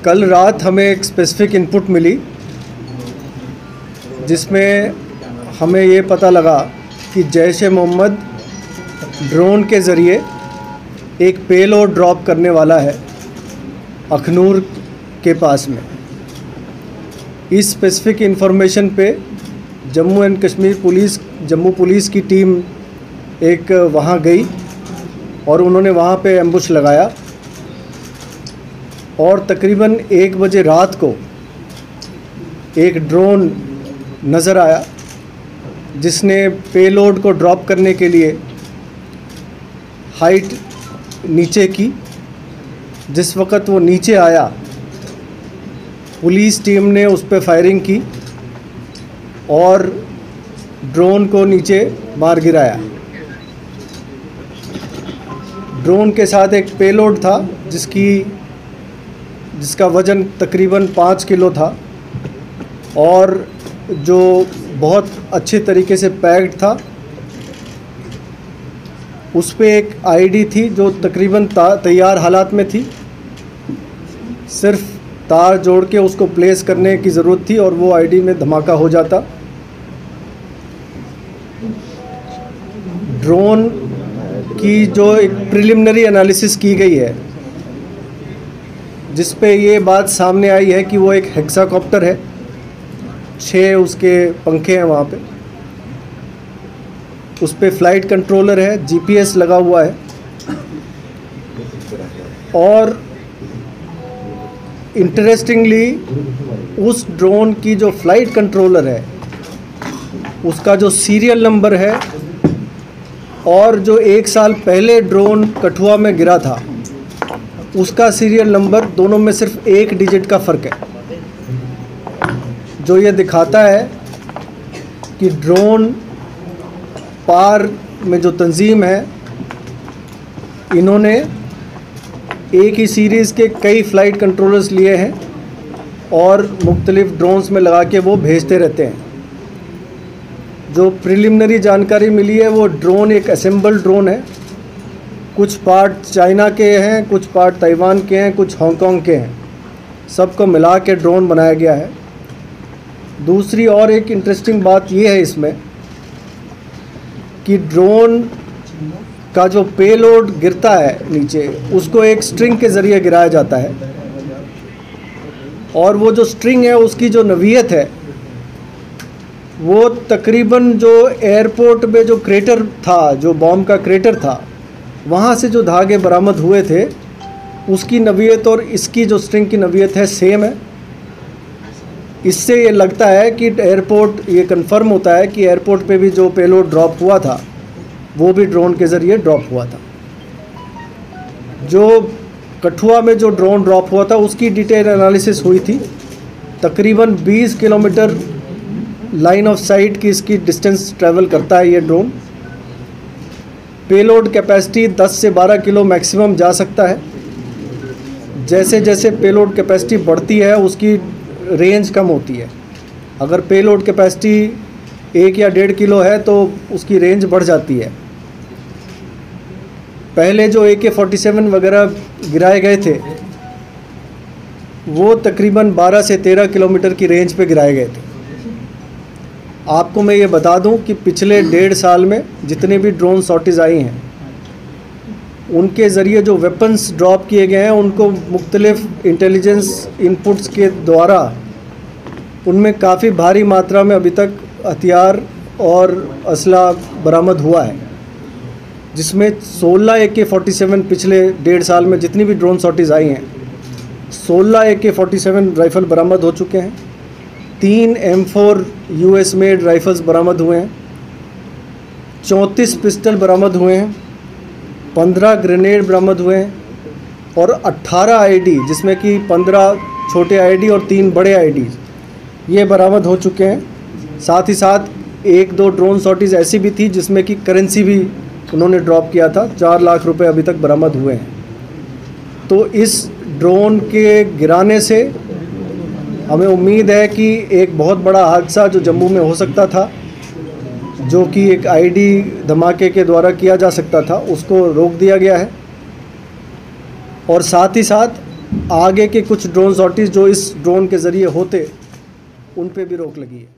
कल रात हमें एक स्पेसिफिक इनपुट मिली जिसमें हमें ये पता लगा कि जैश ए मोहम्मद ड्रोन के ज़रिए एक पेलोड ड्रॉप करने वाला है अखनूर के पास में। इस स्पेसिफिक इंफॉर्मेशन पे Jammu and Kashmir police, Jammu police की टीम एक वहाँ गई और उन्होंने वहाँ पे एम्बुश लगाया और तकरीबन 1 बजे रात को एक ड्रोन नज़र आया जिसने पेलोड को ड्रॉप करने के लिए हाइट नीचे की। जिस वक़्त वो नीचे आया पुलिस टीम ने उस पर फायरिंग की और ड्रोन को नीचे मार गिराया। ड्रोन के साथ एक पेलोड था जिसका वज़न तकरीबन 5 किलो था और जो बहुत अच्छे तरीके से पैक्ड था। उस पे एक आईडी थी जो तकरीबन तैयार हालात में थी, सिर्फ तार जोड़ के उसको प्लेस करने की ज़रूरत थी और वो आईडी में धमाका हो जाता। ड्रोन की जो एक प्रिलिमिनरी एनालिसिस की गई है जिस पे ये बात सामने आई है कि वो एक हेक्साकॉप्टर है, 6 उसके पंखे हैं वहाँ पे, उस पे फ़्लाइट कंट्रोलर है, जीपीएस लगा हुआ है और इंटरेस्टिंगली उस ड्रोन की जो फ़्लाइट कंट्रोलर है उसका जो सीरियल नंबर है और जो 1 साल पहले ड्रोन कठुआ में गिरा था उसका सीरियल नंबर, दोनों में सिर्फ 1 डिजिट का फ़र्क है, जो ये दिखाता है कि ड्रोन पार में जो तंजीम है इन्होंने एक ही सीरीज़ के कई फ़्लाइट कंट्रोलर्स लिए हैं और मुख्तलिफ़ ड्रोन्स में लगा के वो भेजते रहते हैं। जो प्रिलिमिनरी जानकारी मिली है वो ड्रोन एक असेंबल ड्रोन है, कुछ पार्ट चाइना के हैं, कुछ पार्ट ताइवान के हैं, कुछ हांगकांग के हैं, सबको मिला के ड्रोन बनाया गया है। दूसरी और एक इंटरेस्टिंग बात ये है इसमें कि ड्रोन का जो पेलोड गिरता है नीचे उसको एक स्ट्रिंग के ज़रिए गिराया जाता है और वो जो स्ट्रिंग है उसकी जो नवीयत है वो तकरीबन जो एयरपोर्ट में जो क्रेटर था, जो बॉम्ब का क्रेटर था, वहाँ से जो धागे बरामद हुए थे उसकी नवीयत और इसकी जो स्ट्रिंग की नवीयत है सेम है। इससे ये लगता है कि एयरपोर्ट, ये कंफर्म होता है कि एयरपोर्ट पे भी जो पेलोड ड्रॉप हुआ था वो भी ड्रोन के ज़रिए ड्रॉप हुआ था। जो कठुआ में जो ड्रोन ड्रॉप हुआ था उसकी डिटेल एनालिसिस हुई थी। तकरीबन 20 किलोमीटर लाइन ऑफ साइट की इसकी डिस्टेंस ट्रैवल करता है ये ड्रोन। पेलोड कैपेसिटी 10 से 12 किलो मैक्सिमम जा सकता है। जैसे जैसे पेलोड कैपेसिटी बढ़ती है उसकी रेंज कम होती है। अगर पेलोड कैपेसिटी 1 या 1.5 किलो है तो उसकी रेंज बढ़ जाती है। पहले जो AK-47 वगैरह गिराए गए थे वो तकरीबन 12 से 13 किलोमीटर की रेंज पे गिराए गए थे। आपको मैं ये बता दूं कि पिछले 1.5 साल में जितने भी ड्रोन सॉर्टीज़ आई हैं उनके ज़रिए जो वेपन्स ड्रॉप किए गए हैं उनको मुख्तलिफ इंटेलिजेंस इनपुट्स के द्वारा उनमें काफ़ी भारी मात्रा में अभी तक हथियार और असला बरामद हुआ है, जिसमें 16 AK-47 पिछले 1.5 साल में जितनी भी ड्रोन सॉर्टीज़ आई हैं 16 AK-47 राइफ़ल बरामद हो चुके हैं। 3 M4 US मेड राइफ़ल्स बरामद हुए हैं, 34 पिस्टल बरामद हुए हैं, 15 ग्रेनेड बरामद हुए हैं और 18 आईडी, जिसमें कि 15 छोटे आईडी और 3 बड़े आईडी ये बरामद हो चुके हैं। साथ ही साथ 1-2 ड्रोन सॉर्टीज़ ऐसी भी थी जिसमें कि करेंसी भी उन्होंने ड्रॉप किया था। 4 लाख रुपए अभी तक बरामद हुए हैं। तो इस ड्रोन के गिराने से हमें उम्मीद है कि एक बहुत बड़ा हादसा जो जम्मू में हो सकता था, जो कि एक आईडी धमाके के द्वारा किया जा सकता था, उसको रोक दिया गया है। और साथ ही साथ आगे के कुछ ड्रोन सॉर्टीज़ जो इस ड्रोन के ज़रिए होते, उन पे भी रोक लगी है।